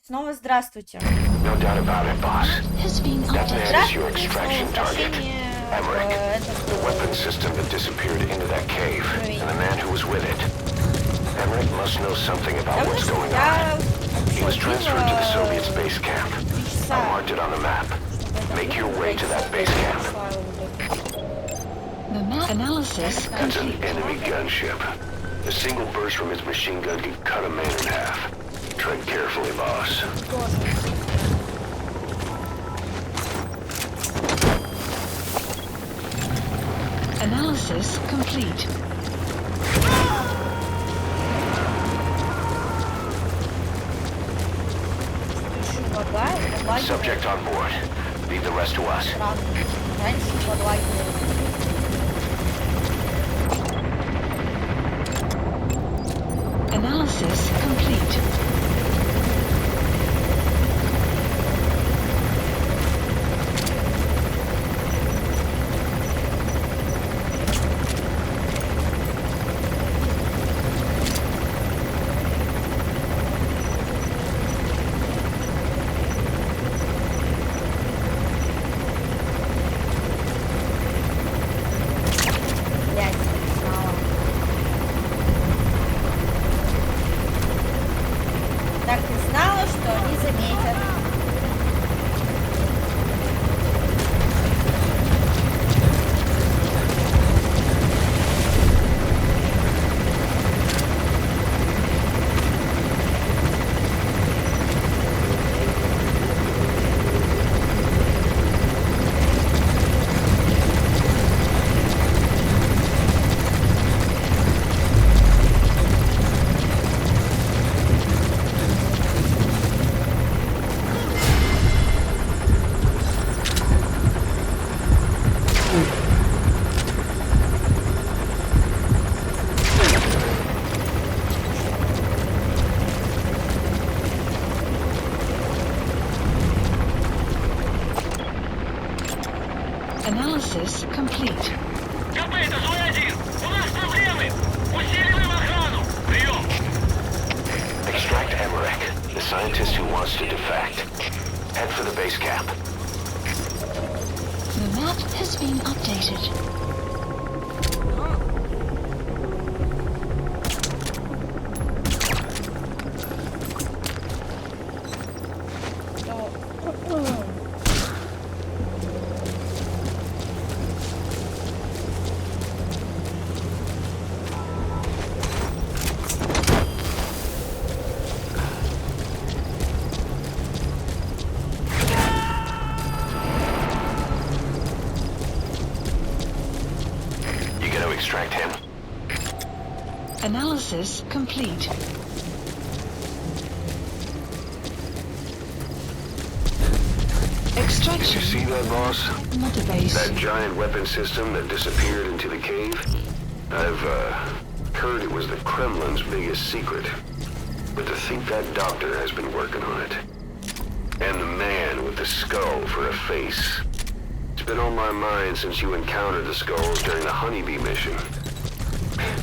Снова здравствуйте. No doubt about it, boss. That man is your Здравствуйте, extraction снова target. возвращение Emmerich, the в weapon system that disappeared into that cave, Right. and the man who was with it. Emmerich must know something about Потому what's что going я on. He was transferred to the Soviet base camp. I marked it on the map. Make your way to that base camp. The map analysis That's an complete. enemy gunship. A single burst from his machine gun could cut a man in half. Tread carefully, boss. Analysis complete. Subject on board. Leave the rest to us. Analysis complete. Так и знала, что они заметят. Analysis complete. КП, это Зуй-1! У нас проблемы! Усиливаем охрану! Прием! Extract Emmerich, the scientist who wants to defect. Head for the base camp. The map has been updated. You gonna extract him? Analysis complete. Did you Extraction. see that, boss? Motorbase. That giant weapon system that disappeared into the cave? I've, heard it was the Kremlin's biggest secret. But to think that doctor has been working on it. And the man with the skull for a face. It's been on my mind since you encountered the skulls during the honeybee mission.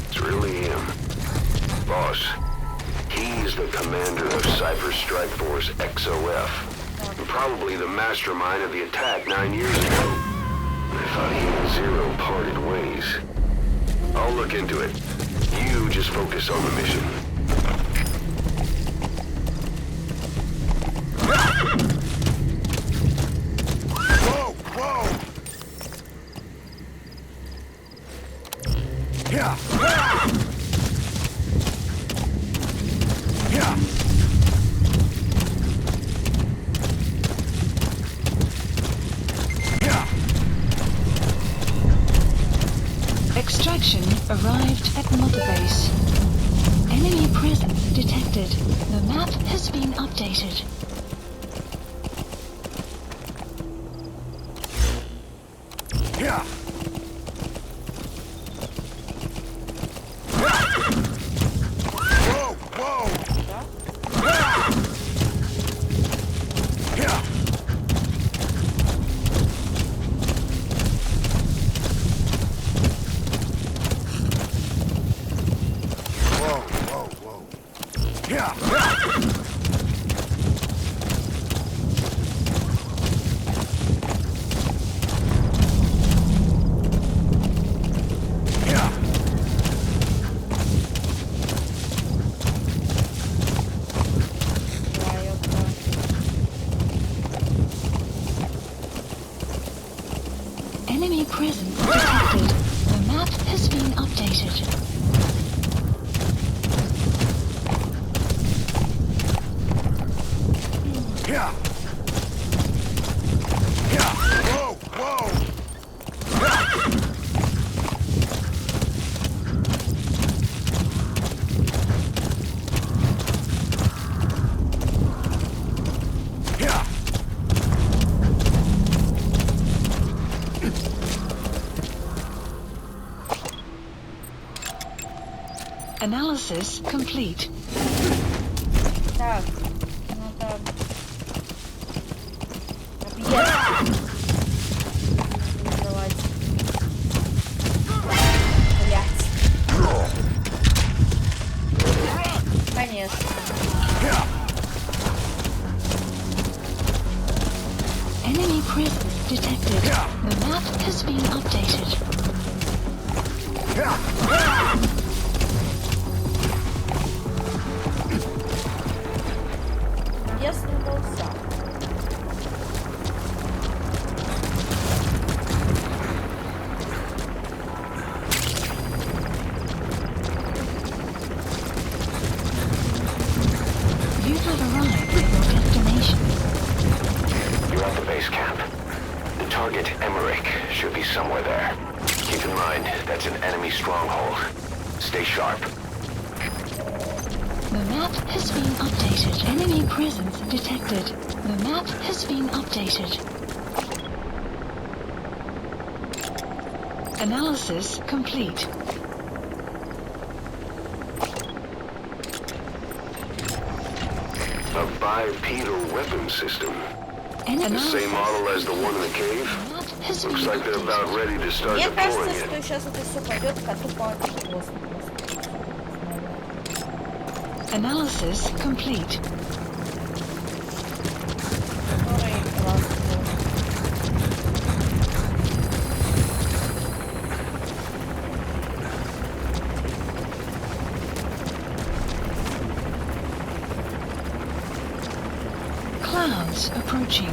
It's really him. Boss, he's the commander of Cypher Strike Force XOF. And probably the mastermind of the attack 9 years ago. I thought he and Zero parted ways. I'll look into it. You just focus on the mission. Whoa, whoa! Yeah! Yeah! Yeah! Extraction arrived at motorbase. Enemy presence detected. The map has been updated. Yeah! Whoa, whoa! Yeah! Whoa, whoa, whoa! Yeah! Enemy presence detected. The map has been updated. Yeah. Yeah. Whoa, whoa. Yeah. Analysis complete. Так, надо... Объект. Давайте. Блять. Конечно. Enemy presence detected. The map has been updated. Ясно был сам. You have arrived at your destination. You're at the base camp. The target, Emmerich, should be somewhere there. Keep in mind, that's an enemy stronghold. Stay sharp. The map has been updated. Enemy presence detected. The map has been updated. Analysis complete. A bipedal weapon system. The Analysis. same model as the one in the cave? The map has Looks been like they're about updated. ready to start Мне deploying кажется, it. что сейчас это все пойдет коту по хвосту. Analysis complete. Который класс. Clouds approaching.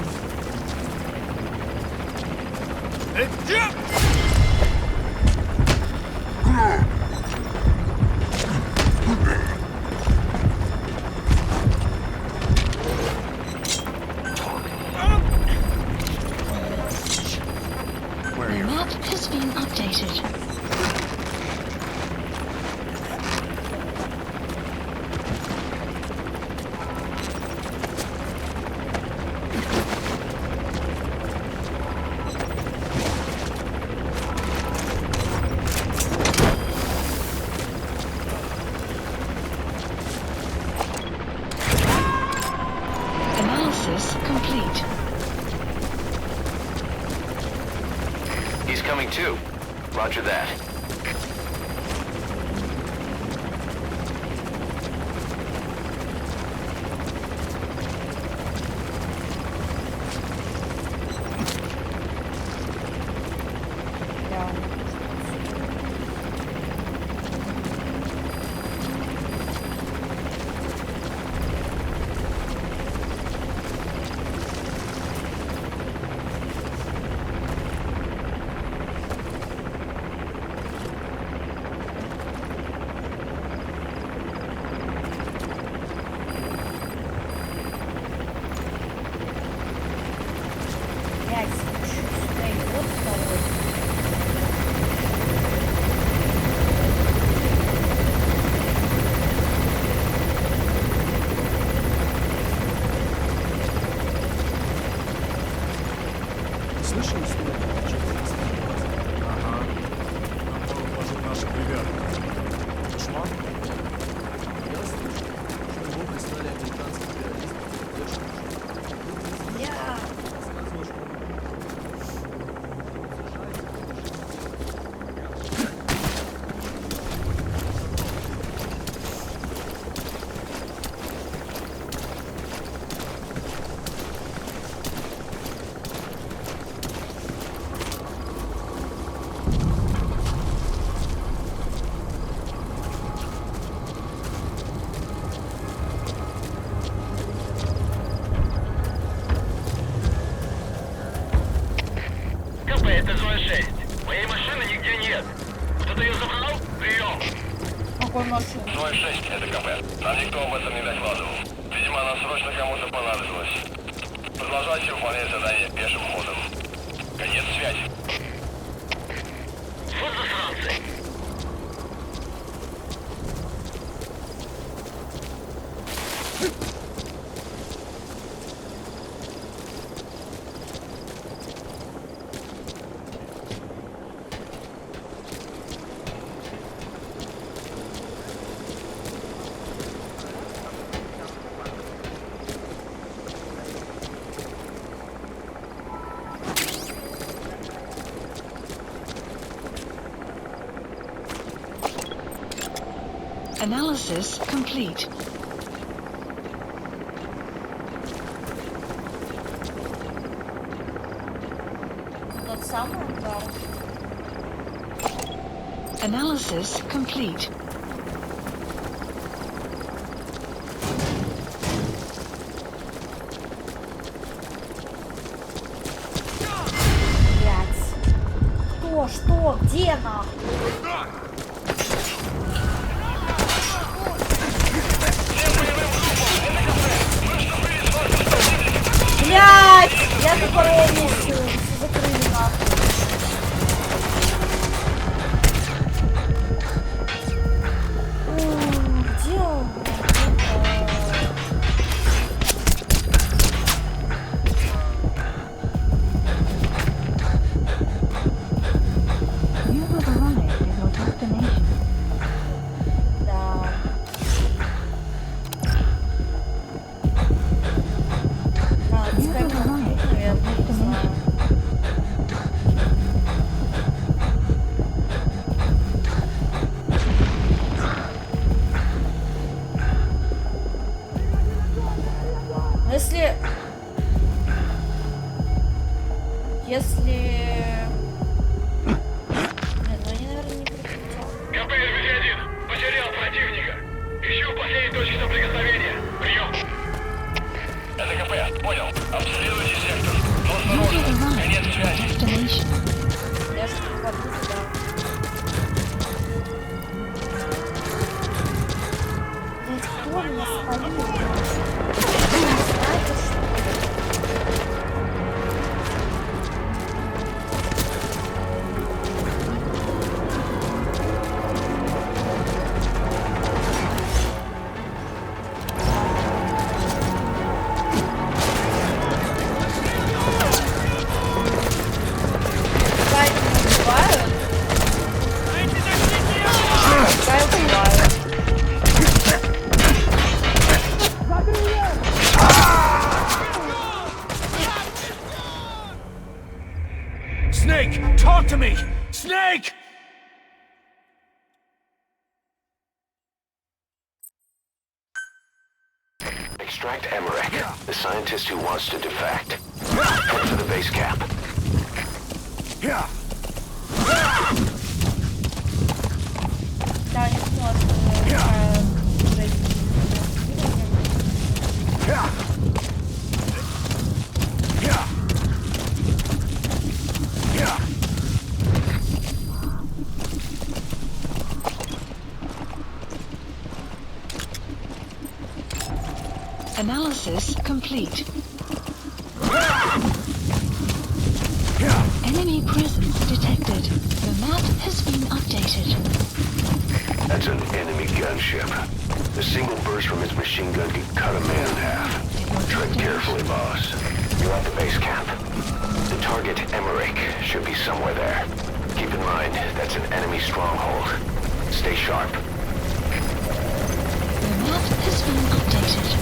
The map has been updated. Analysis complete. He's coming too. Roger that. Блять, сюда идет второй. Слышал историю? Ага. На пару положил наших ребят. Кошмар? Я слышал, что его прислали американские террористы. Я... Рассказывал, что какой машины? 06, это КП. Нам никто об этом не докладывал. Видимо, она срочно кому-то понадобилась. Продолжайте выполнять задание пешим ходом. Конец связи. Вот засранцы! Analysis complete. Тот самый ангар. Analysis complete. Блять. Кто? Что? Где нахуй? Блять! Я запорол миссию. Закрыли нахуй. Где он? You have arrived at your destination. Да. Надо You have скайпнуть, arrived at your наверное, не знаю. destination. Но если... Нет, ну они, наверное, не прикрутят. КП РВД-1. Потерял противника. Ищу последней точки соприкосновения. Прием. Это КП. Понял. Обследуйте сектор. Но You have осторожно. arrived Конец at your связи. destination. Я же попаду туда. Блять, кто меня спалил? Снайпер, что ли? Пускай меня убивают. Пускай убивают. Snake, talk to me! Snake! Extract Emmerich, the scientist who wants to defect. Head for the base camp. Yeah. Да, не сложно. Yeah. Yeah. Yeah. Analysis complete. Yeah. Enemy presence detected. The map has been updated. That's an enemy gunship. A single burst from its machine gun could cut a man in half. Tread carefully, boss. You're at the base camp. The target, Emmerich, should be somewhere there. Keep in mind, that's an enemy stronghold. Stay sharp. The map has been updated.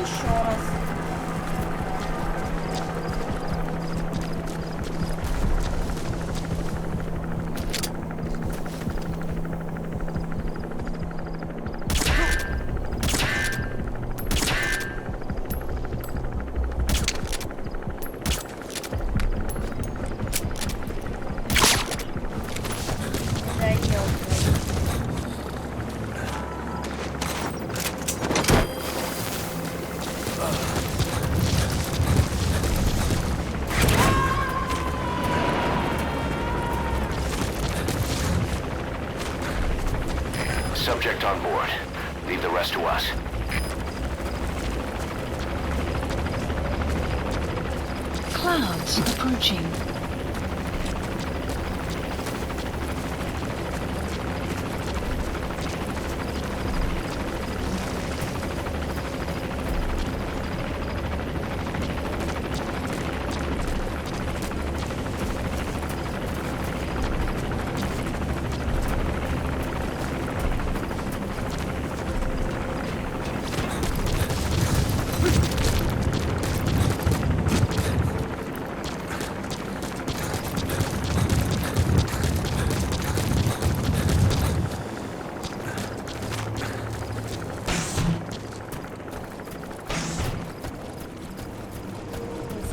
Еще раз. subject on board. Leave the rest to us. Clouds approaching.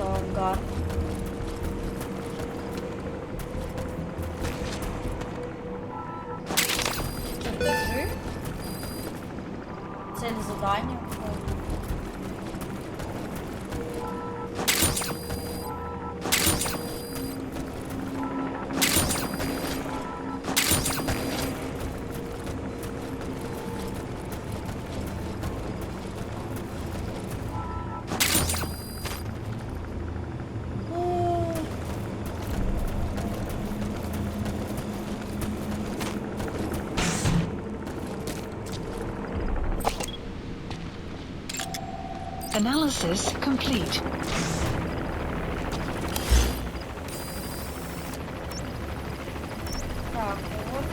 Ангар. Чертежи. Цель задания. Analysis complete. Так, вот.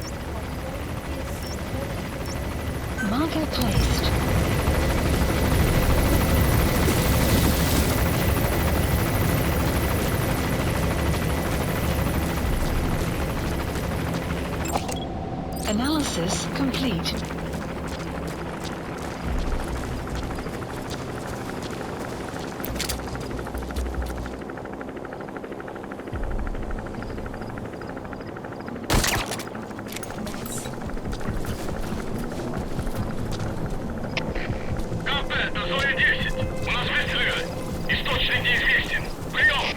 Marker placed. Analysis complete. КП, до зоны 10. У нас выстрелы. Источник неизвестен. Прием!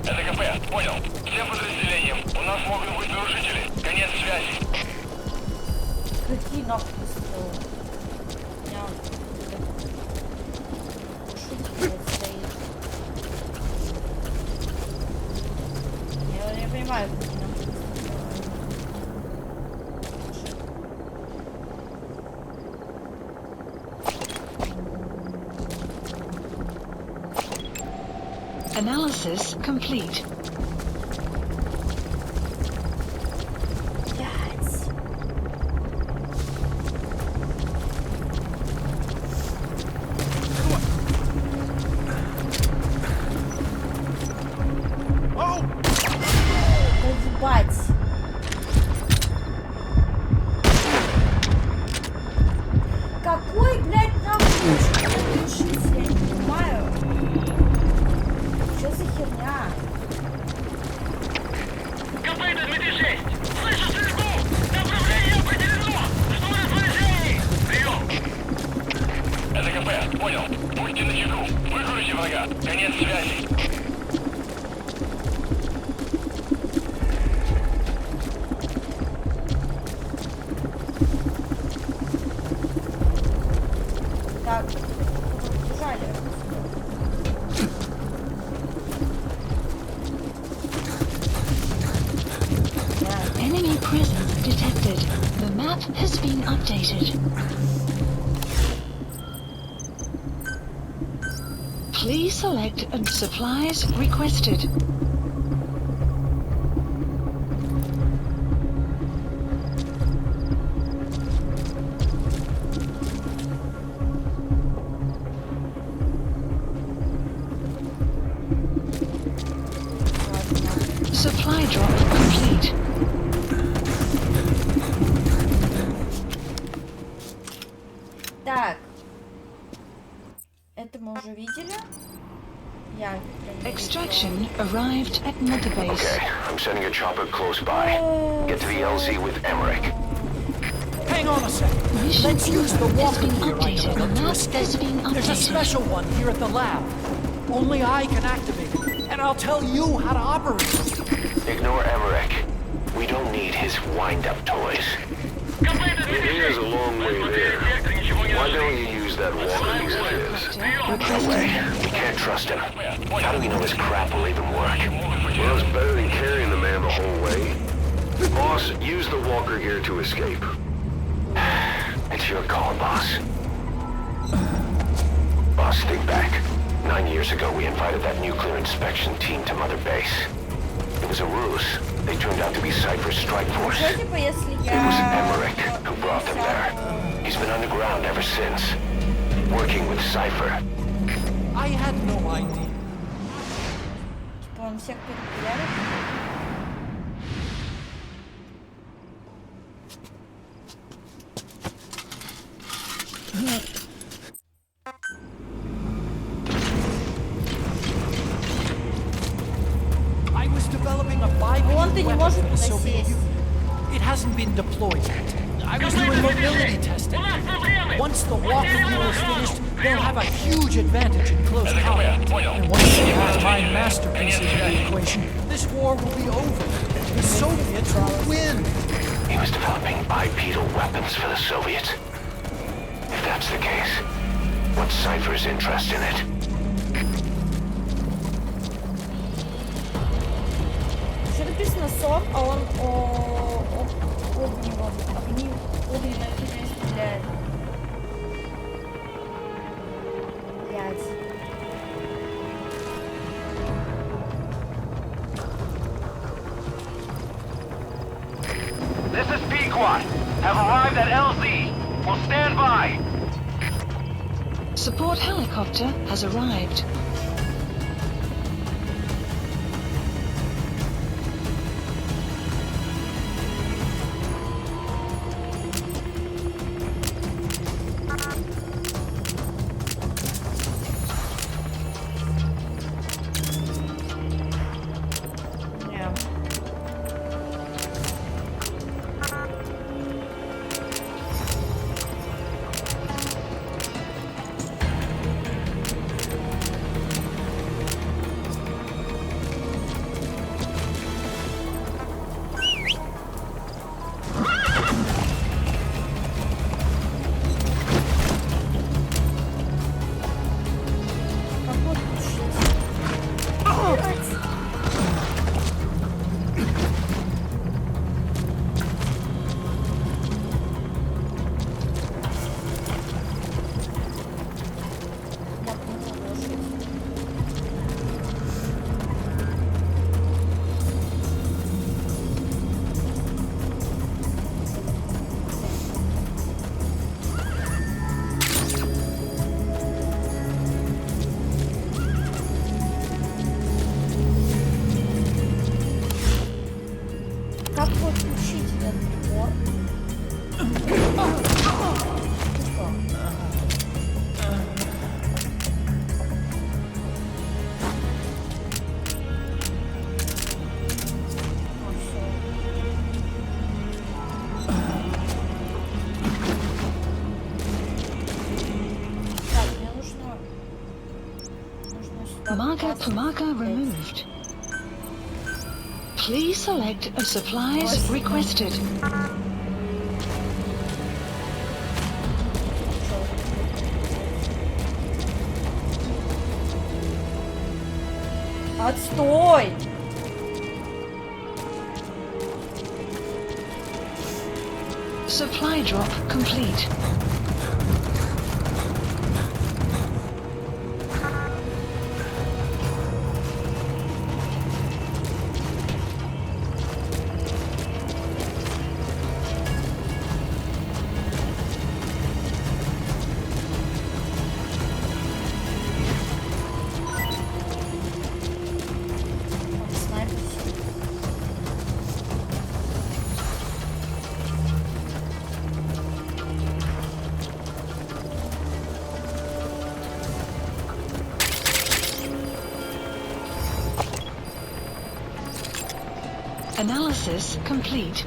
Это КП, понял. Всем подразделениям. У нас могут быть нарушители. Конец связи. Какие нахуй выстрелы? У меня шутер стоит. Я не понимаю, какие нахуй выстрелы. Analysis complete. Блядь. Oh! Да ебать. Какой, блядь, нахуй решить, я не понимаю. Что за херня? КП, это Дмитрий 6. Слышу стрельбу. Направление определено. Жду распоряжений. Прием. Это КП, понял. Будьте начеку. Выкройте врага. Конец связи. Так, бежали. Enemy presence detected. The map has been updated. Please select supplies requested. Supply drop complete. Так. Это мы уже видели. Я Extraction arrived at Mother Base. Okay, I'm sending a chopper close by. Get to the LZ with Emmerich. Hang on a second. Mission Let's use the has walker been gear updated. item The to map escape. has been There's a updated. special one here at the lab. Only I can activate it, and I'll tell you how to operate it. Ignore Emmerich. We don't need his wind-up toys. It is a long way there. Why don't you use that walker gear of his? Requesting We can't trust him. How do we know his crap will even work? Well, it's better than carrying the man the whole way. Boss, use the walker gear to escape. It's your call, boss. Boss, think back. 9 years ago, we invited that nuclear inspection team to Mother Base. It was a ruse. They turned out to be Cypher's strike force. Что, типа, если It was Emmerich я... who brought them there. He's been underground ever since, working with Cypher. I had no idea. Типа, он всех перепуляет? I was developing a Он-то не bipedal может weapon for the туда Soviet сесть. Union. It hasn't been deployed yet. I was doing mobility testing. Once the walker gear is finished, they'll have a huge advantage in close combat. And once they have my masterpiece in that equation, this war will be over. The Soviets will win. He was developing bipedal weapons for the Soviets. If that's the case, what's Cypher's interest in it? Что написано сом, а он огненной фигней стреляет. Блядь. This is Pequot. Have arrived at LZ. Will stand by. support helicopter has arrived. Marker removed. Please select a supplies requested. Отстой! Supply drop complete. Analysis complete.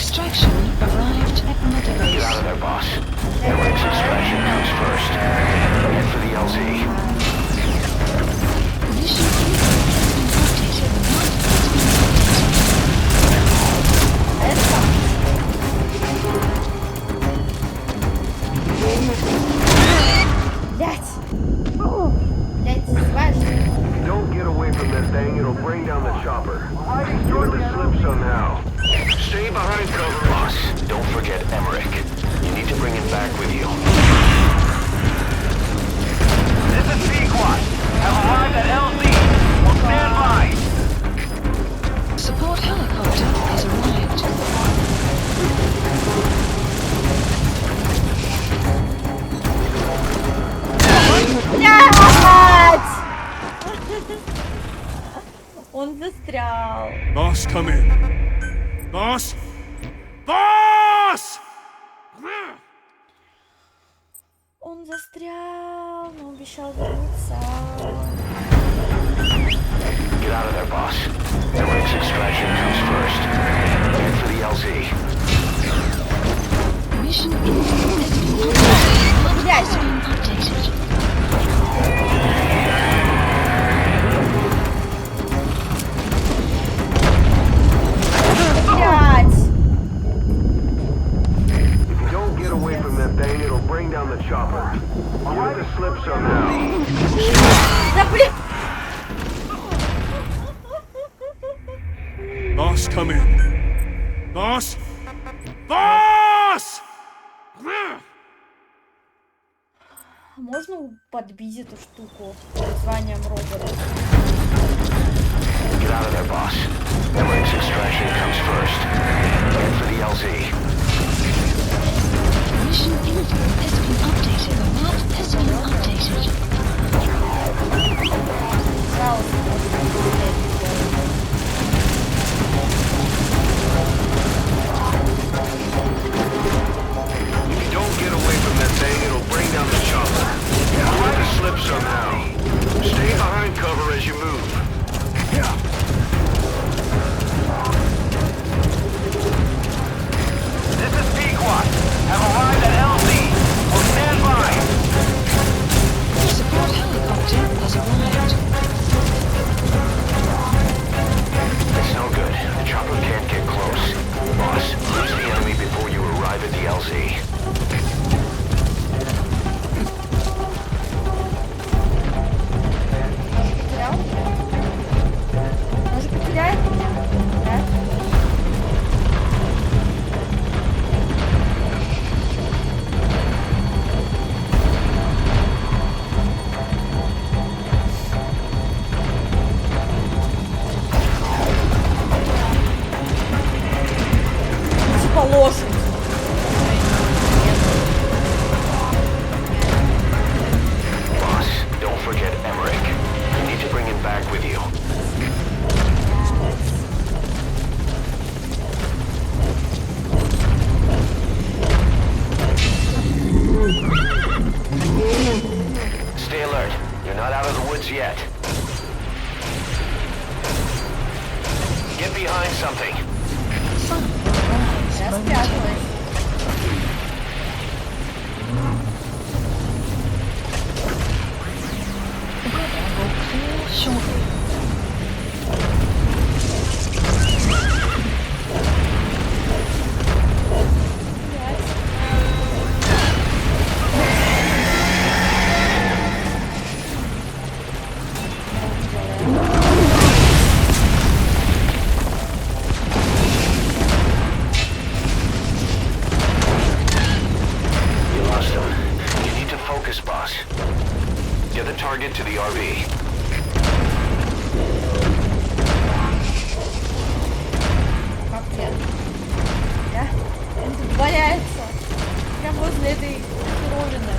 extraction arrived at Get out Metabase. of there, boss. Eric's extraction comes first. Head for the LZ. Mission info has been updated. The map has been updated. Это. Блять. Блять, издеваешься? Don't get away from that thing. It'll bring down the chopper. You're gonna slip somehow. Stay behind cover, boss. Don't forget Emmerich. You need to bring him back with you. This is P-Quad. Have arrived at LZ. Will stand by. Support helicopter has arrived. Блять! Он застрял. Boss, come in. Boss? Boss! Он застрял, но обещал вернуться. Get out of there, boss. Eric's extraction comes first. Head for the LZ. Mission info has been updated. Map has been updated. Блять! If you don't get away from that thing, it'll bring down the chopper. You're gonna slip somehow. Да блин! Boss, come in. Boss? Boss! Можно подбить эту штуку названием робота? Get out of there, boss. Eric's extraction comes first. Head for the LZ. Mission info has been updated. The map has been updated. If you don't get away from that thing, it'll bring down the chopper. You're gonna slip somehow. Stay behind cover as you move. This is P-Quad. Have arrived at LZ. Will stand by. Support helicopter has arrived. It's no good. The chopper can't get close. Boss, lose the enemy before you arrive at the LZ. Потерял? Может потеряет меня? Да? Типа лошадь. Boss, don't forget Emmerich. You need to bring him back with you. Stay alert. You're not out of the woods yet. Get behind something. Я спряталась. Shortly. You lost him. You need to focus, boss. Get the target to the RV. Как я? Да? Он тут валяется. Прям возле этой херовины.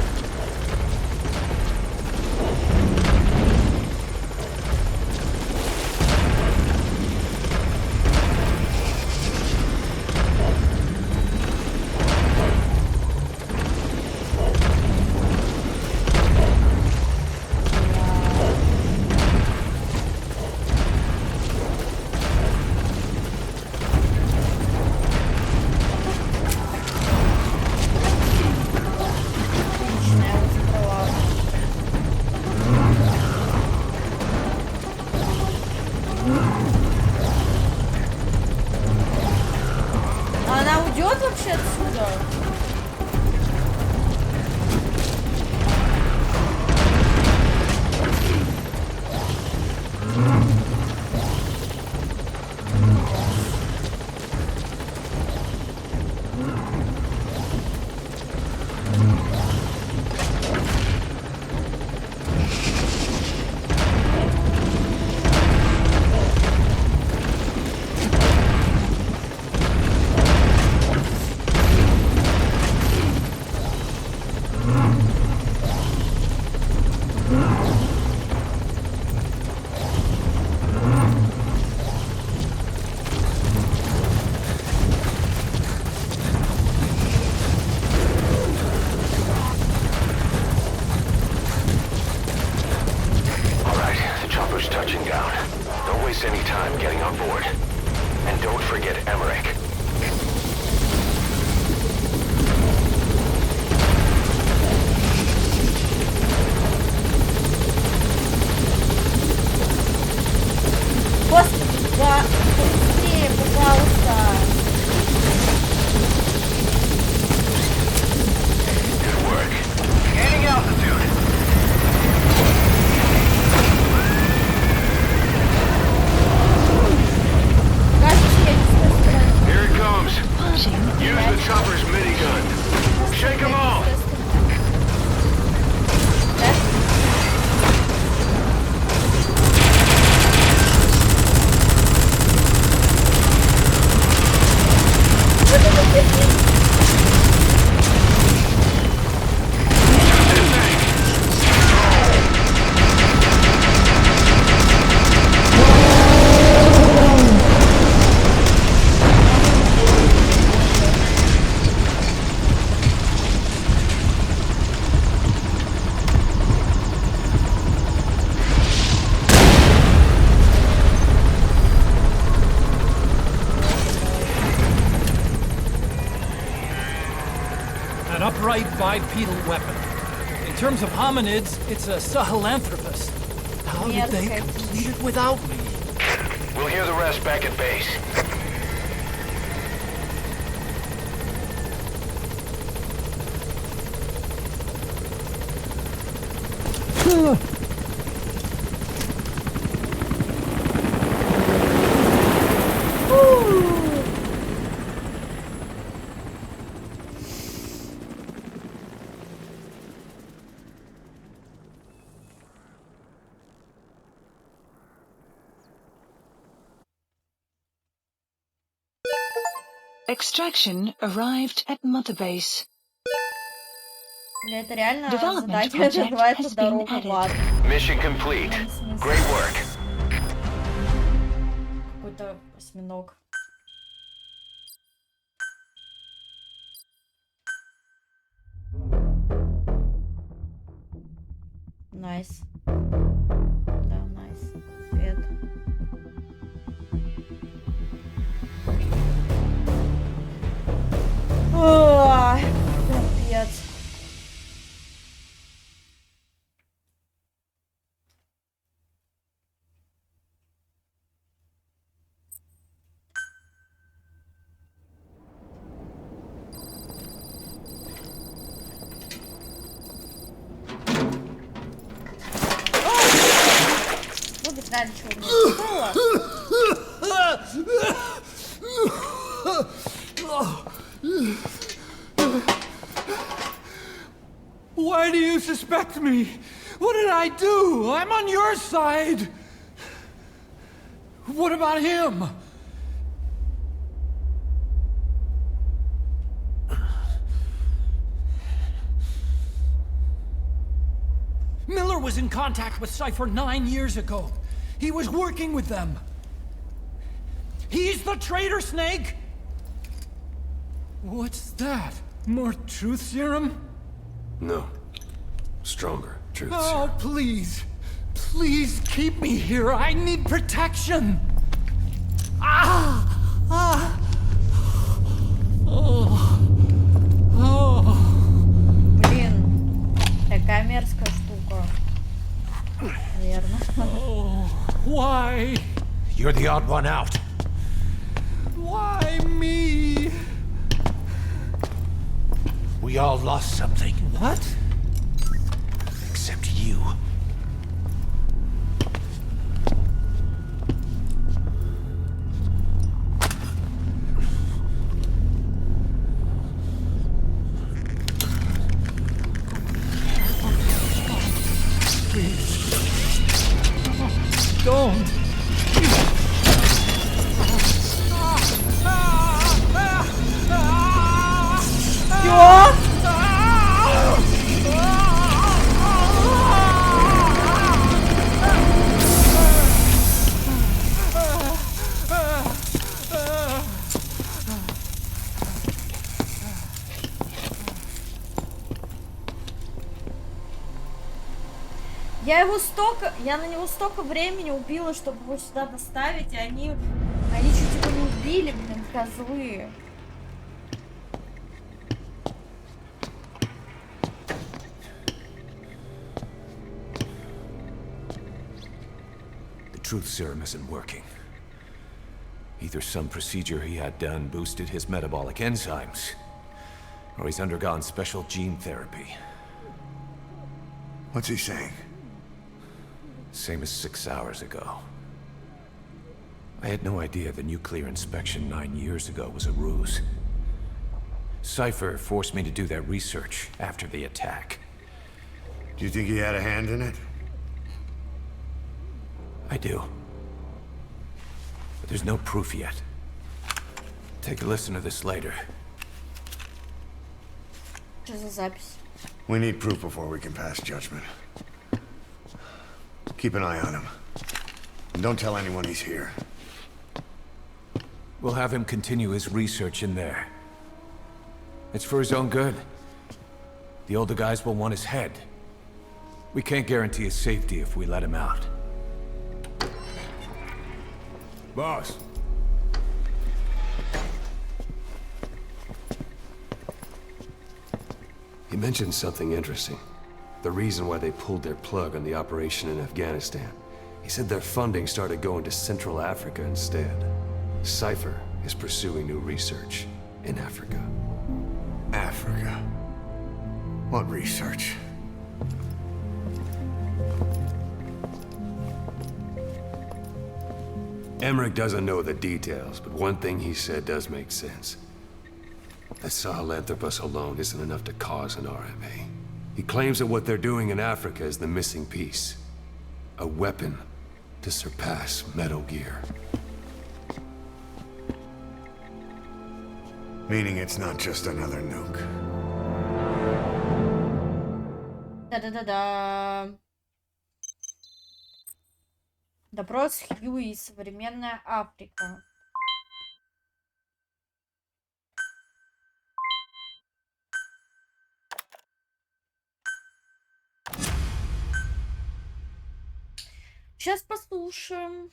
уйдет вообще отсюда? Bipedal weapon. In terms of hominids, it's a sahelanthropus. How did they complete it without me? We'll hear the rest back at base. Extraction arrived at Mother Base. Это реально Development задание project называется has been «Дорога в added. ад». Mission complete. Great work. Какой-то осьминог. Найс. Да, найс. Это. Ой, капец. Ну, ведь раньше у меня было. Why do you suspect me? What did I do? I'm on your side. What about him? Miller was in contact with Cypher 9 years ago. He was working with them. He's the traitor, Snake! What's that? More truth serum? No. Stronger truth Oh, serum. please. Please keep me here. I need protection. Ah! Ah! Oh. Oh. Блин, такая мерзкая штука. Наверное. Oh. Why? You're the odd one out. Why me? We all lost something. What? Except you. Don't! Чё? Я на него столько времени убила, чтобы его сюда доставить, и они чуть его не убили, блин, козлы. The truth serum isn't working. Either some procedure he had done boosted his metabolic enzymes, or he's undergone special gene therapy. What's he saying? Same as 6 hours ago. I had no idea the nuclear inspection 9 years ago was a ruse. Cypher forced me to do that research after the attack. Do you think he had a hand in it? I do. But there's no proof yet. Take a listen to this later. Что за запись? We need proof before we can pass judgment. Keep an eye on him. And don't tell anyone he's here. We'll have him continue his research in there. It's for his own good. The older guys will want his head. We can't guarantee his safety if we let him out. Boss. He mentioned something interesting. The reason why they pulled their plug on the operation in Afghanistan. He said their funding started going to Central Africa instead. Cypher is pursuing new research in Africa. Africa. What research? Emmerich doesn't know the details, but one thing he said does make sense. That Sahelanthropus alone isn't enough to cause an RMA. He claims that what they're doing in Africa is the missing piece. A weapon to surpass Metal Gear. Meaning it's not just another nuke. Да-да-да-да. Допрос Хьюи. Современная Африка. Сейчас послушаем.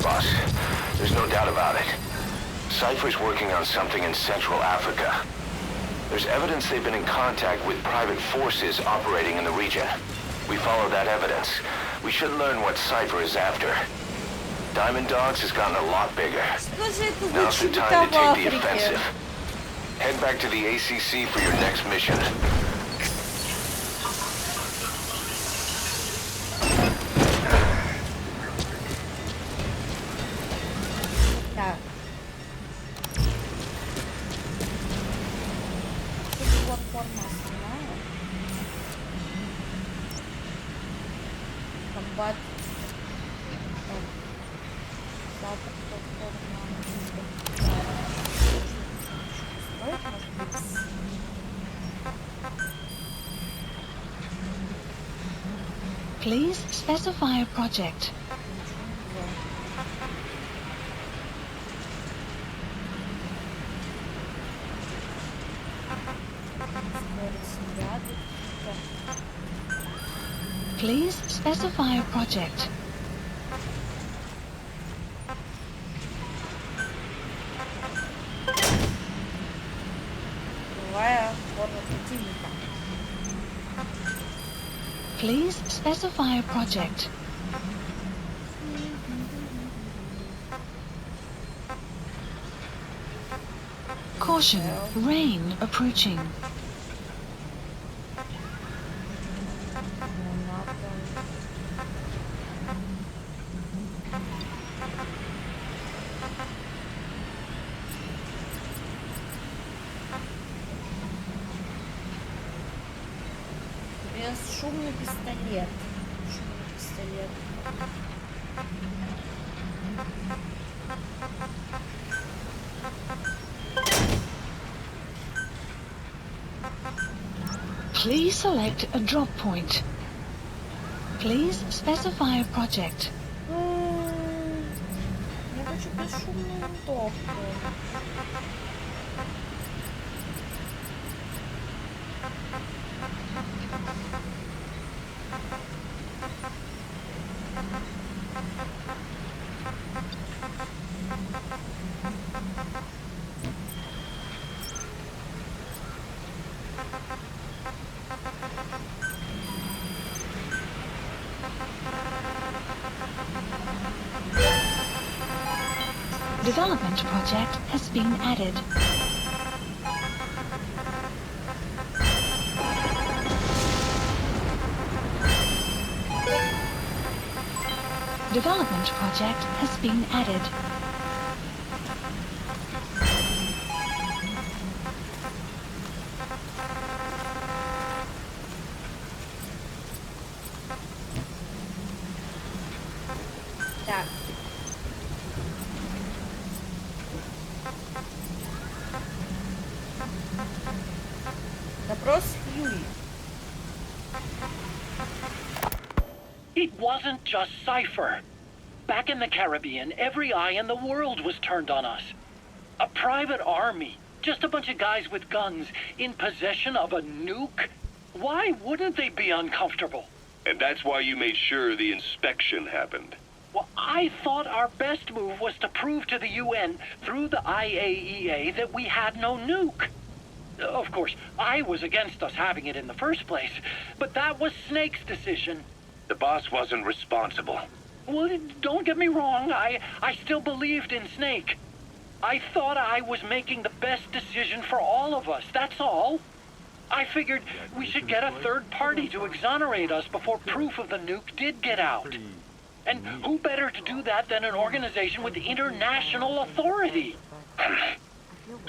Boss, there's no doubt about it. Cypher's working on something in Central Africa. There's evidence they've been in contact with private forces operating in the region. We follow that evidence. We should learn what Cypher is after. Diamond Dogs has gotten a lot bigger. Now's the time to take the offensive. Head back to the ACC for your next mission. Так. Тут платформа основная. Комбат. Please specify a project. Please specify a project. Боевая форма противника. Please specify a project. Caution, rain approaching. Шумный пистолет. Шумный пистолет. Please select a drop point. Please specify a project. Я хочу бесшумную винтовку. Development project has been added. Development project has been added. Так. Допрос Хьюи. It wasn't just Cypher. Back in the Caribbean, every eye in the world was turned on us. A private army, just a bunch of guys with guns, in possession of a nuke? Why wouldn't they be uncomfortable? And that's why you made sure the inspection happened. Well, I thought our best move was to prove to the UN through the IAEA that we had no nuke. Of course, I was against us having it in the first place, but that was Snake's decision. The boss wasn't responsible. Well, don't get me wrong, I still believed in Snake. I thought I was making the best decision for all of us, that's all. I figured we should get a third party to exonerate us before proof of the nuke did get out. And who better to do that than an organization with international authority?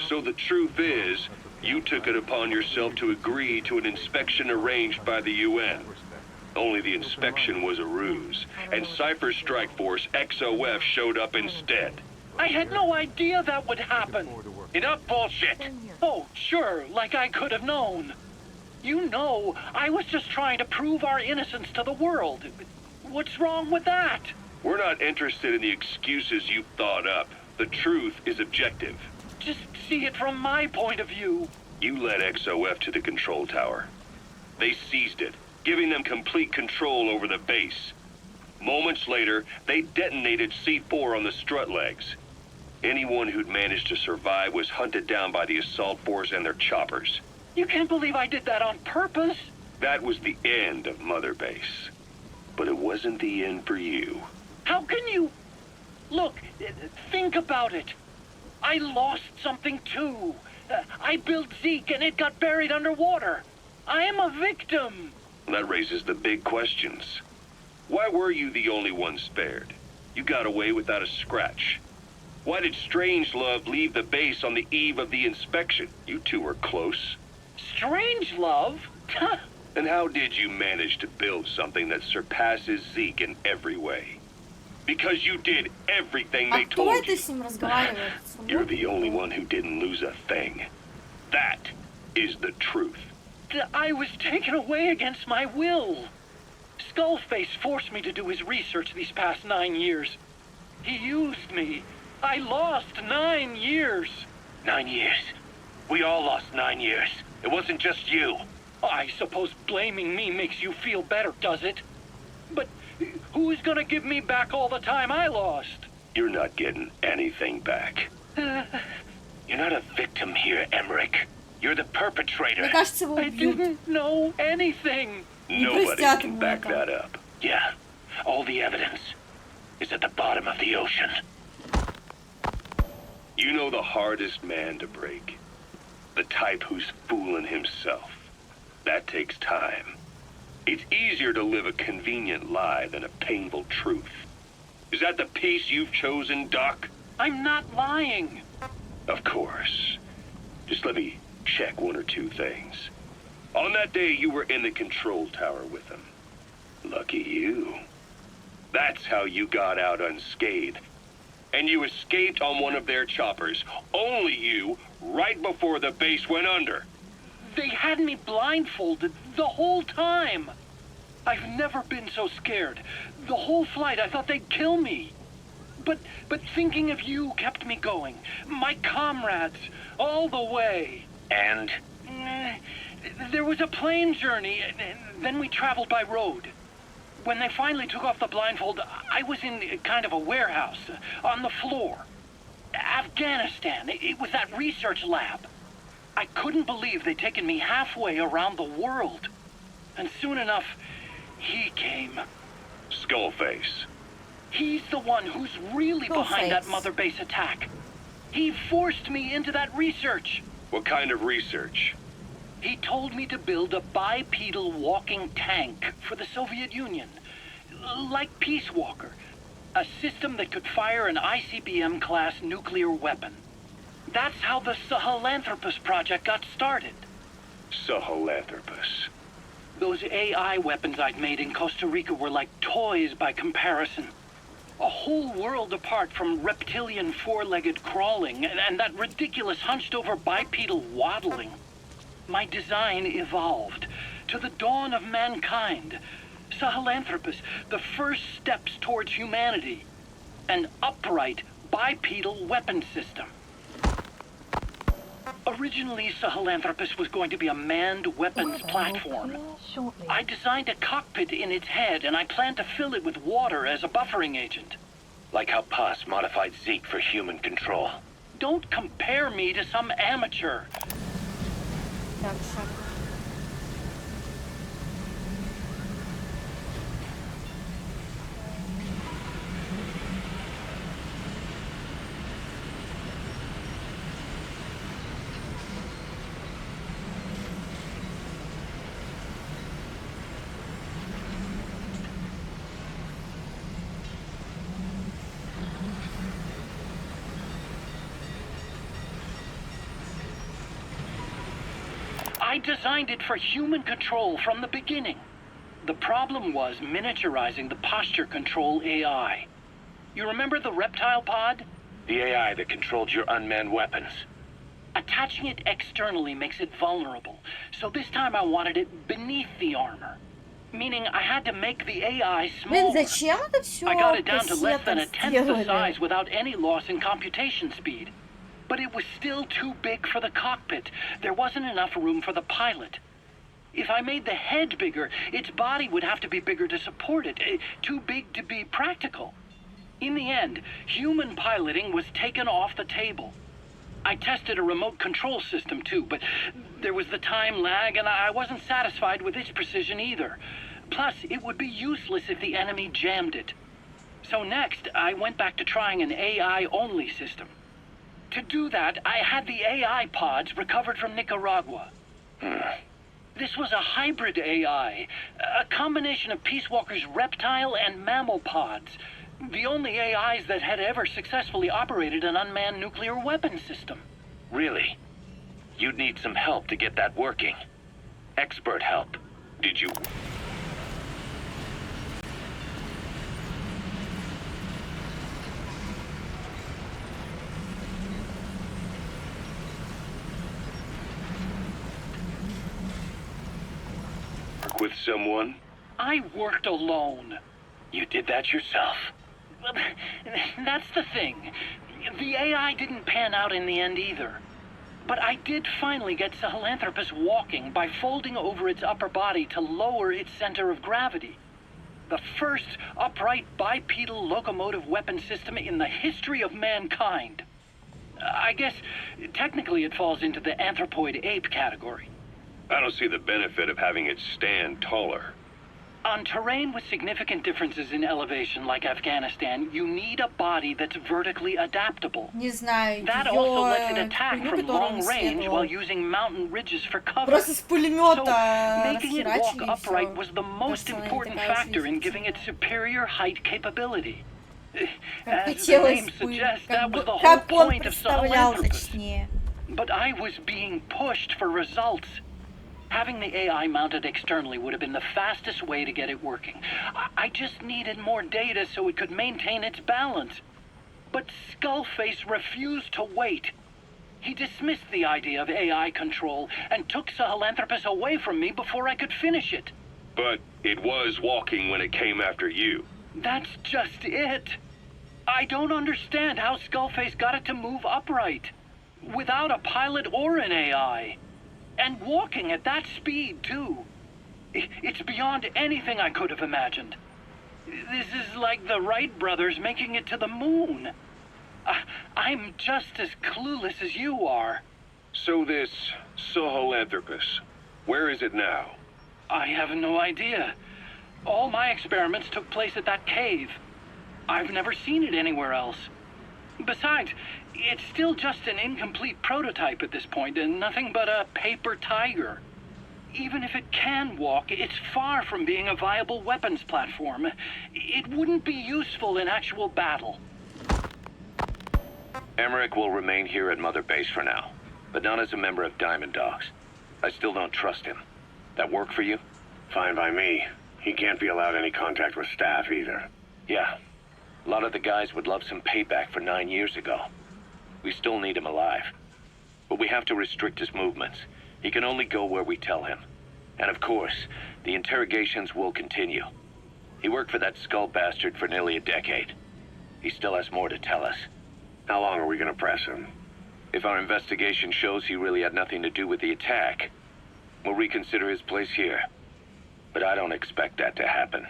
So the truth is, you took it upon yourself to agree to an inspection arranged by the UN. Only the inspection was a ruse, and Cypher's strike force, XOF, showed up instead. I had no idea that would happen. Enough bullshit! Oh, sure, like I could have known. You know, I was just trying to prove our innocence to the world. What's wrong with that? We're not interested in the excuses you thought up. The truth is objective. Just see it from my point of view. You led XOF to the control tower. They seized it, giving them complete control over the base. Moments later, they detonated C4 on the strut legs. Anyone who'd managed to survive was hunted down by the assault force and their choppers. You can't believe I did that on purpose. That was the end of Mother Base. But it wasn't the end for you. How can you... Look, think about it. I lost something too. I built Zeke and it got buried underwater. I am a victim. That raises the big questions. Why were you the only one spared? You got away without a scratch. Why did Strangelove leave the base on the eve of the inspection? You two were close. Strangelove? And how did you manage to build something that surpasses Zeke in every way? Because you did everything they told you. You're the only one who didn't lose a thing. That is the truth. I was taken away against my will. Skullface forced me to do his research these past 9 years. He used me. I lost 9 years. 9 years. We all lost 9 years. It wasn't just you. I suppose blaming me makes you feel better, does it? But who's gonna give me back all the time I lost? You're not getting anything back. You're not a victim here, Emmerich. You're the perpetrator. I didn't know anything. Nobody простят can ему back это. that up. Yeah, all the evidence is at the bottom of the ocean. You know the hardest man to break? The type who's fooling himself. That takes time. It's easier to live a convenient lie than a painful truth. Is that the piece you've chosen, Doc? I'm not lying. Of course. Just let me check one or two things. On that day, you were in the control tower with him. Lucky you. That's how you got out unscathed. And you escaped on one of their choppers. Only you, right before the base went under. They had me blindfolded the whole time. I've never been so scared. The whole flight, I thought they'd kill me. But thinking of you kept me going. My comrades, all the way. And? There was a plane journey, then we traveled by road. When they finally took off the blindfold, I was in kind of a warehouse, on the floor. Afghanistan, it was that research lab. I couldn't believe they'd taken me halfway around the world. And soon enough, he came. Skullface. He's the one who's really behind that mother base attack. He forced me into that research. What kind of research? He told me to build a bipedal walking tank for the Soviet Union. Like Peace Walker. A system that could fire an ICBM-class nuclear weapon. That's how the Sahelanthropus project got started. Sahelanthropus? Those AI weapons I'd made in Costa Rica were like toys by comparison. A whole world apart from reptilian four-legged crawling and that ridiculous hunched-over bipedal waddling. My design evolved to the dawn of mankind. Sahelanthropus, the first steps towards humanity. An upright bipedal weapon system. Originally, Sahelanthropus was going to be a manned weapons platform. I designed a cockpit in its head, and I planned to fill it with water as a buffering agent. Like how Paz modified Zeke for human control. Don't compare me to some amateur. Так, шаг. I designed it for human control from the beginning. The problem was miniaturizing the posture control AI. You remember the reptile pod? The AI that controlled your unmanned weapons. Attaching it externally makes it vulnerable, so this time I wanted it beneath the armor. Meaning I had to make the AI Блин, smaller. зачем это все I got it down to less than a tenth the сделали? size without any loss in computation speed. But it was still too big for the cockpit. There wasn't enough room for the pilot. If I made the head bigger, its body would have to be bigger to support it. Too big to be practical. In the end, human piloting was taken off the table. I tested a remote control system too, but there was the time lag and I wasn't satisfied with its precision either. Plus, it would be useless if the enemy jammed it. So next, I went back to trying an AI-only system. To do that, I had the AI pods recovered from Nicaragua. This was a hybrid AI, a combination of Peace Walker's reptile and mammal pods. The only AIs that had ever successfully operated an unmanned nuclear weapon system. Really? You'd need some help to get that working. Expert help. Did you... with someone? I worked alone. You did that yourself? That's the thing. The AI didn't pan out in the end either. But I did finally get Sahelanthropus walking by folding over its upper body to lower its center of gravity. The first upright bipedal locomotive weapon system in the history of mankind. I guess technically it falls into the anthropoid ape category. I don't see the benefit of having it stand taller. On terrain with significant differences in elevation like Afghanistan, you need a body that's vertically adaptable. Не знаю, That also lets it attack from long range while using mountain ridges for cover. Просто с пулемета So, making it walk расхерачили и upright всё. was the most Кажется, она не important такая уж factor in и giving it superior height capability. Как As the хотелось name бы, suggests, that was the whole как он point of представлял, Sahelanthropus. точнее. But I was being pushed for results. Having the AI mounted externally would have been the fastest way to get it working. I just needed more data so it could maintain its balance. But Skullface refused to wait. He dismissed the idea of AI control and took Sahelanthropus away from me before I could finish it. But it was walking when it came after you. That's just it. I don't understand how Skullface got it to move upright, without a pilot or an AI. And walking at that speed, too. It's beyond anything I could have imagined. This is like the Wright brothers making it to the moon. I'm just as clueless as you are. So this Sahelanthropus, where is it now? I have no idea. All my experiments took place at that cave. I've never seen it anywhere else. Besides, it's still just an incomplete prototype at this point, and nothing but a paper tiger. Even if it can walk, it's far from being a viable weapons platform. It wouldn't be useful in actual battle. Emmerich will remain here at Mother Base for now, but not as a member of Diamond Dogs. I still don't trust him. That work for you? Fine by me. He can't be allowed any contact with staff either. Yeah. A lot of the guys would love some payback for 9 years ago. We still need him alive. But we have to restrict his movements. He can only go where we tell him. And of course, the interrogations will continue. He worked for that skull bastard for nearly a decade. He still has more to tell us. How long are we gonna press him? If our investigation shows he really had nothing to do with the attack, we'll reconsider his place here. But I don't expect that to happen.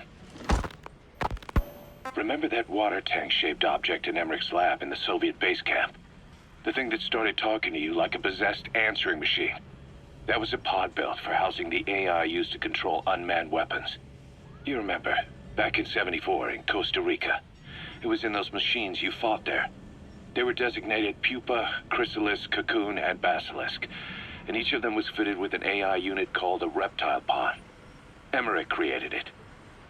Remember that water tank-shaped object in Emmerich's lab in the Soviet base camp? The thing that started talking to you like a possessed answering machine. That was a pod built for housing the AI used to control unmanned weapons. You remember, back in '74 in Costa Rica. It was in those machines you fought there. They were designated Pupa, Chrysalis, Cocoon, and Basilisk, and each of them was fitted with an AI unit called a reptile pod. Emmerich created it.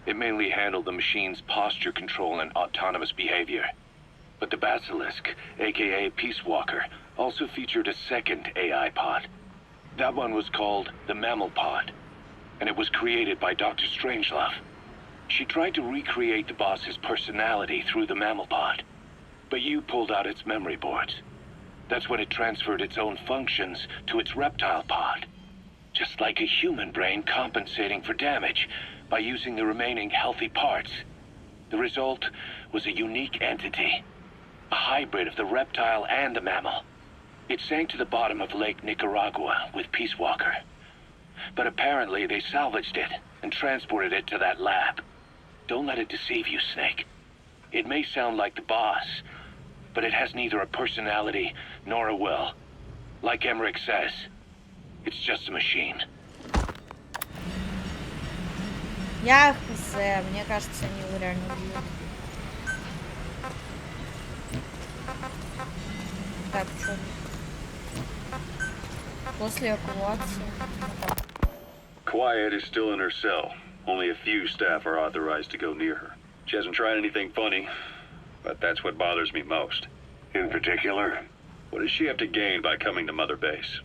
It mainly handled the machine's posture control and autonomous behavior. But the Basilisk, aka Peace Walker, also featured a second AI pod. That one was called the Mammal Pod, and it was created by Dr. Strangelove. She tried to recreate the boss's personality through the Mammal Pod, but you pulled out its memory boards. That's when it transferred its own functions to its reptile pod. Just like a human brain compensating for damage by using the remaining healthy parts. The result was a unique entity, a hybrid of the reptile and the mammal. It sank to the bottom of Lake Nicaragua with Peace Walker. But apparently they salvaged it and transported it to that lab. Don't let it deceive you, Snake. It may sound like the boss, but it has neither a personality nor a will. Like Emmerich says, it's just a machine. Я хз, мне кажется, они его реально убьют. Так, что? После эвакуации. Quiet is still in her cell. Only a few staff are authorized to go near her. She hasn't tried anything funny, but that's what bothers me most. In particular? What does she have to gain by coming to Mother Base?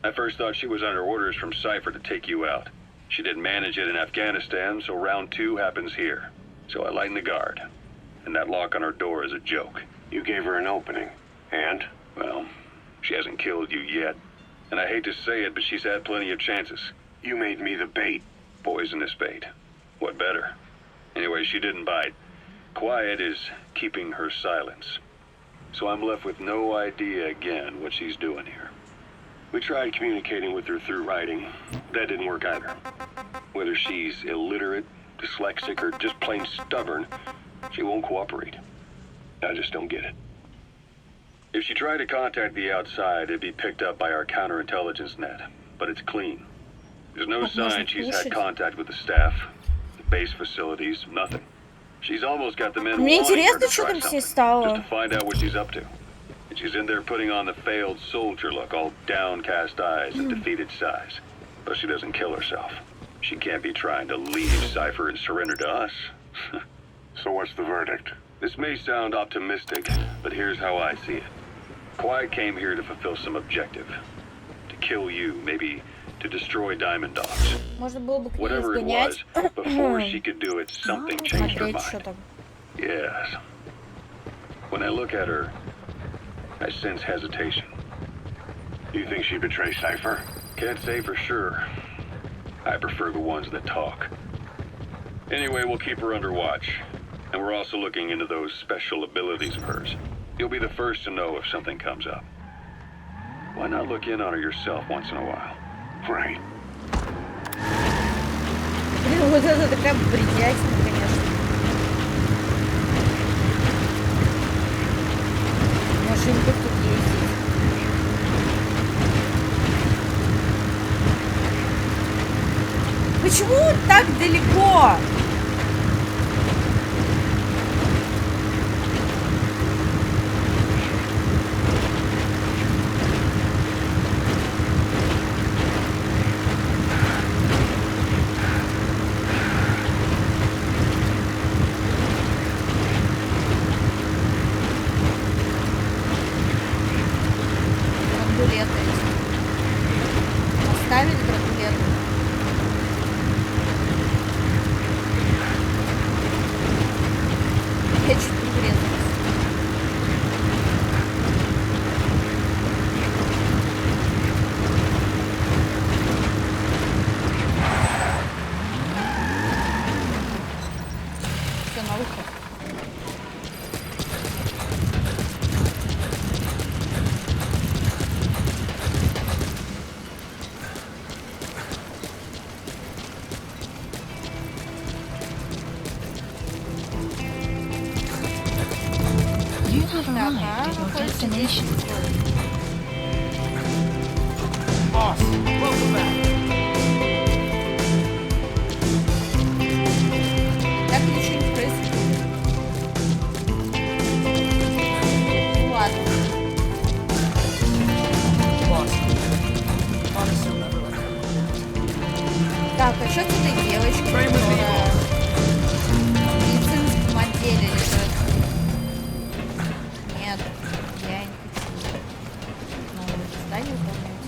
I first thought she was under orders from Cypher to take you out. She didn't manage it in Afghanistan, so round 2 happens here. So I lighten the guard. And that lock on her door is a joke. You gave her an opening. And? Well, she hasn't killed you yet. And I hate to say it, but she's had plenty of chances. You made me the bait. Poisonous bait. What better? Anyway, she didn't bite. Quiet is keeping her silence. So I'm left with no idea again what she's doing here. We tried communicating with her through writing. That didn't work either. Whether she's illiterate, dyslexic, or just plain stubborn, she won't cooperate. I just don't get it. If she tried to contact the outside, it'd be picked up by our counterintelligence net. But it's clean. There's no sign she's had contact with the staff, the base facilities, nothing. She's almost got the men Мне wanting her интересно, to что try там с ней something, стало. just to find out what she's up to. And she's in there putting on the failed soldier look, all downcast eyes and defeated sighs. But she doesn't kill herself. She can't be trying to leave Cypher and surrender to us. So what's the verdict? This may sound optimistic, but here's how I see it. Quiet came here to fulfill some objective. To kill you, maybe to destroy Diamond Dogs. Можно было бы к ней Whatever it сгонять. was, before she could do it, something changed her Смотреть, что mind. там. Yes. When I look at her, I sense hesitation. You think she betrayed Cypher? Can't say for sure. I prefer the ones that talk. Anyway, we'll keep her under watch. And we're also looking into those special abilities of hers. You'll be the first to know if something comes up. Why not look in on her yourself once in a while? Right. Блин, вот это такая бредятина, конечно. Машинка тут ездит. Почему так далеко? Драндулеты эти. Оставили драндулеты. Я чуть не врезалась. Все, на выход. You have arrived at your destination. Boss, welcome back. Так ничего не происходит. Ну ладно. Boss, honestly, I'll never let her. Так, а что с этой девочкой, которая в медицинском отделе лежит? Нет, я не хочу новое задание выполнять.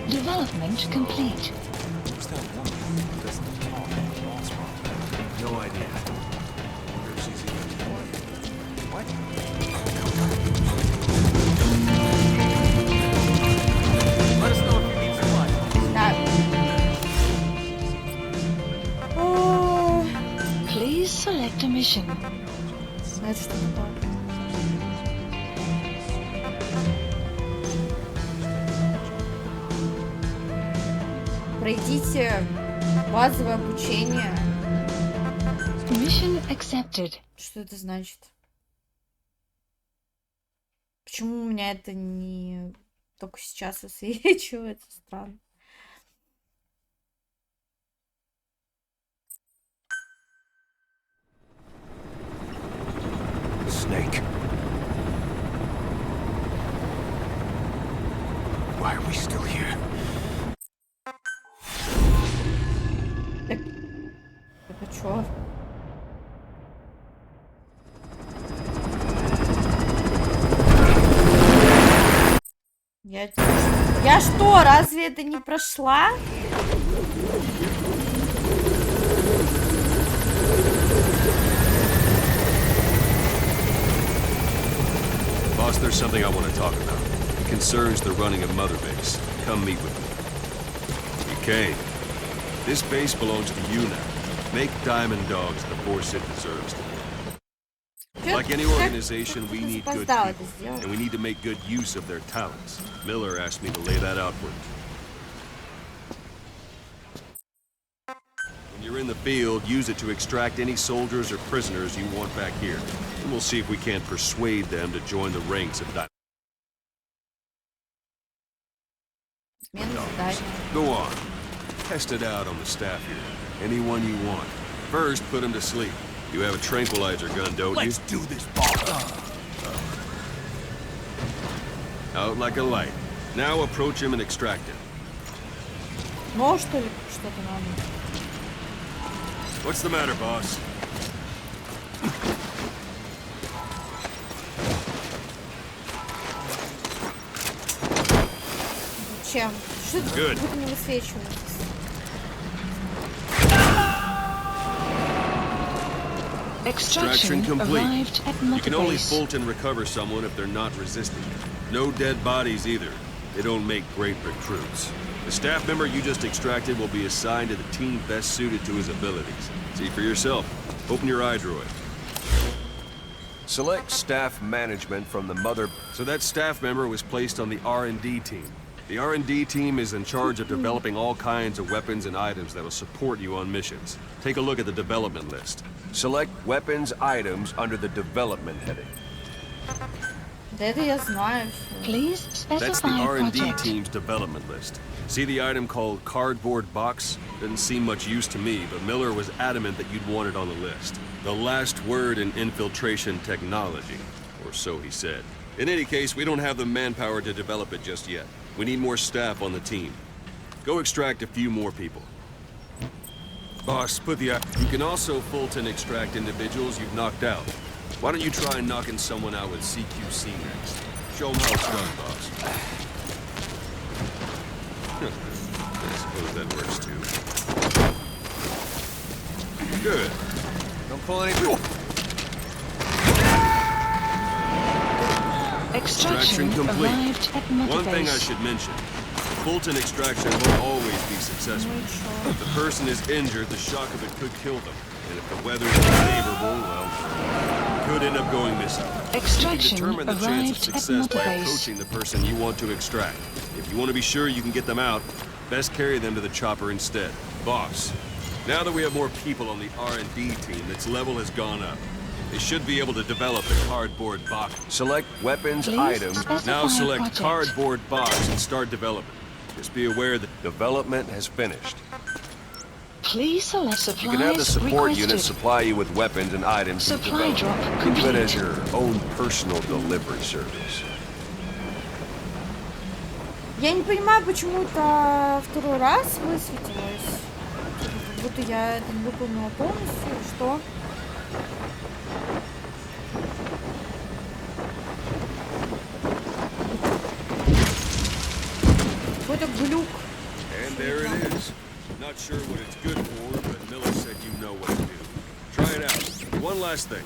Development complete. Who's that woman who doesn't talk on the boss part? No idea. Wonder if she's even employed. What? Let us know if you need supplies. Так. О, Please select a mission. это что такое? Пройдите базовое обучение. Mission accepted. Что это значит? Почему у меня это не только сейчас высвечивается? Странно. Snake. Why are we still here? Это чё? Я что, разве это не прошла? Boss, there's something I want to talk about. It concerns the running of Mother Base. Come meet with me. You came. This base belongs to you now. Make Diamond Dogs the force it deserves to be. Like any organization, we need good people, and we need to make good use of their talents. Miller asked me to lay that out for you. When you're in the field, use it to extract any soldiers or prisoners you want back here. And we'll see if we can't persuade them to join the ranks of Diamond. Смена задач. Go on. Test it out on the staff here. Anyone you want. First, put him to sleep. You have a tranquilizer gun, don't you? Let's do this, boss. Out like a light. Now approach him and extract him. Ну, что ли? Что-то надо. What's the matter, boss? Чем? Что это? Good. Будто не высвечивается. Extraction complete. Arrived at You can only Motorbase. bolt and recover someone if they're not resisting. No dead bodies either. They don't make great recruits. The staff member you just extracted will be assigned to the team best suited to his abilities. See for yourself. Open your iDroid. Select staff management from the mother. So that staff member was placed on the R&D team. The R&D team is in charge of developing all kinds of weapons and items that will support you on missions. Take a look at the development list. Select weapons items under the development heading. Да это я знаю. Please That's the specify R&D project. team's development list. See the item called cardboard box? Doesn't seem much use to me, but Miller was adamant that you'd want it on the list. The last word in infiltration technology, or so he said. In any case, we don't have the manpower to develop it just yet. We need more staff on the team. Go extract a few more people. Boss, put the... You can also Fulton extract individuals you've knocked out. Why don't you try knocking someone out with CQC next? Show them how it's done, boss. I suppose that works too. Good. Don't pull any... Extraction complete. arrived at One thing I Motorbase. should mention. Fulton extraction won't always be successful. If the person is injured, the shock of it could kill them. And if the weather is unfavorable, well, could end up going missing. Extraction You can determine the chance of arrived at success by Motorbase. approaching the person you want to extract. If you want to be sure you can get them out, best carry them to the chopper instead. Boss, now that we have more people on the R&D team, its level has gone up. They should be able to develop a cardboard box. Select weapons Please items. specify Now select project. cardboard box and start development. Just be aware that development has finished. Please select supplies You can have the support requested. unit supply you with weapons and items you've Supply developed. drop Think of it as complete. your own personal delivery service. Я не понимаю, почему это второй раз высветилось. Как будто я это не выполнила полностью, или что? Какой-то глюк. And there it is. Not sure what it's good for, but Miller said you know what to do. Try it out. One last thing.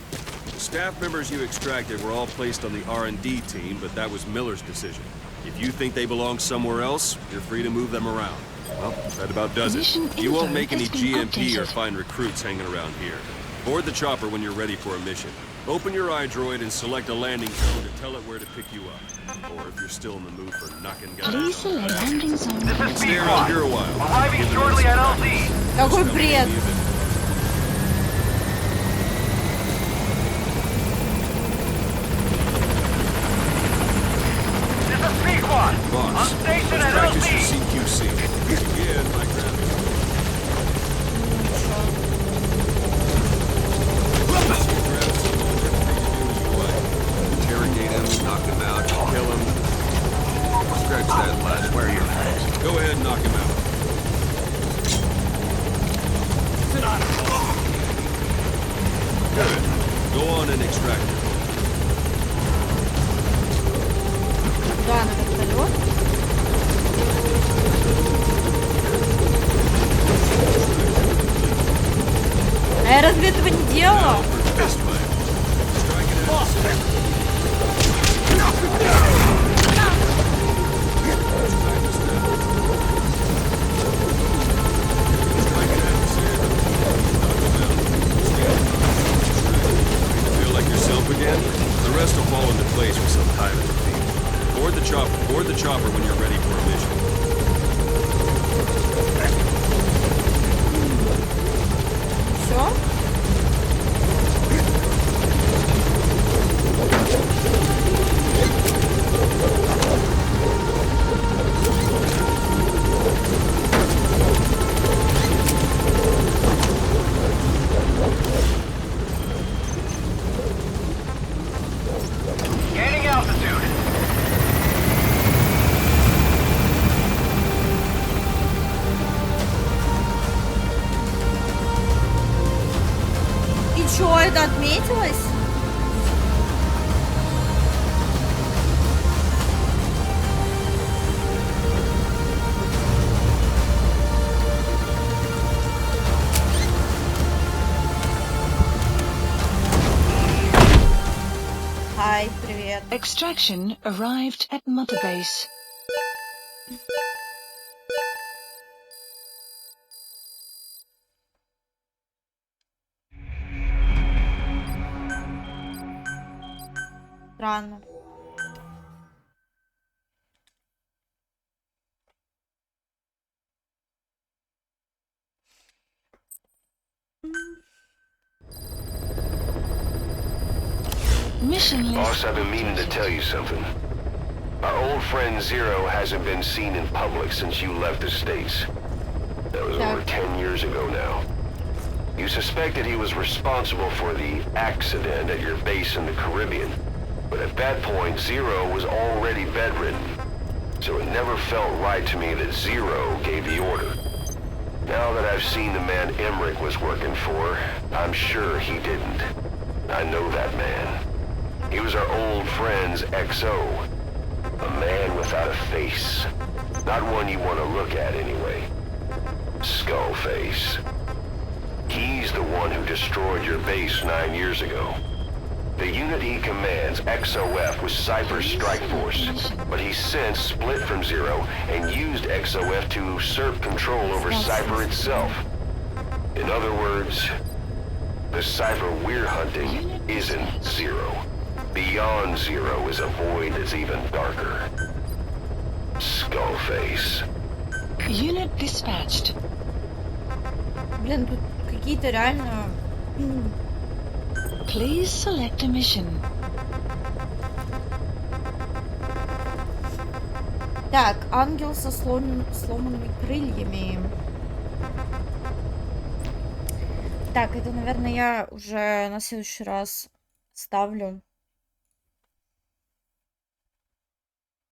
The staff members you extracted were all placed on the R&D team, but that was Miller's decision. If you think they belong somewhere else, you're free to move them around. Well, that about does it. Mission You won't info make any has been GMP or updated. find recruits hanging around here. Board the chopper when you're ready for a mission. Open your iDroid and select a landing zone to tell it where to pick you up. Or if you're still in the mood for knocking guys Please down. select landing zone. This is Stay Speed around Squad. here a while. Arriving Give them shortly some at time. LZ. Какой Just бред. tell me when This is Speed Squad. On Boss, station let's at practice your LZ. CQC. Again, my grandma. Interrogate him, knock him out, kill him. Scratch that last. Where are your hands? Go ahead and knock him out. Good. Go on and extract him. Да, на вертолет. А я разве этого не делала? Fist fight. Strike it out. Feel like yourself again? The rest will fall into place with some time in the field. Board the chopper when you're ready for a mission. Все? что-то отметилось? Hi, привет. Extraction arrived at Mother Base. Странно. Mission Boss, list. I've been meaning to tell you something. Our old friend Zero hasn't been seen in public since you left the States. That was over 10 years ago now. You suspected he was responsible for the accident at your base in the Caribbean. But at that point, Zero was already bedridden. So it never felt right to me that Zero gave the order. Now that I've seen the man Emmerich was working for, I'm sure he didn't. I know that man. He was our old friend's XO. A man without a face. Not one you want to look at anyway. Skull face. He's the one who destroyed your base 9 years ago. The unit he commands, XOF, was Cypher's strike force, but he's since split from Zero and used XOF to usurp control over Cypher itself. In other words, the Cypher we're hunting isn't Zero. Beyond Zero is a void that's even darker. Skullface. Unit dispatched. Блин, тут какие-то реально... Please select a mission. Так, ангел со сломанными крыльями. Так, это, наверное, я уже на следующий раз ставлю.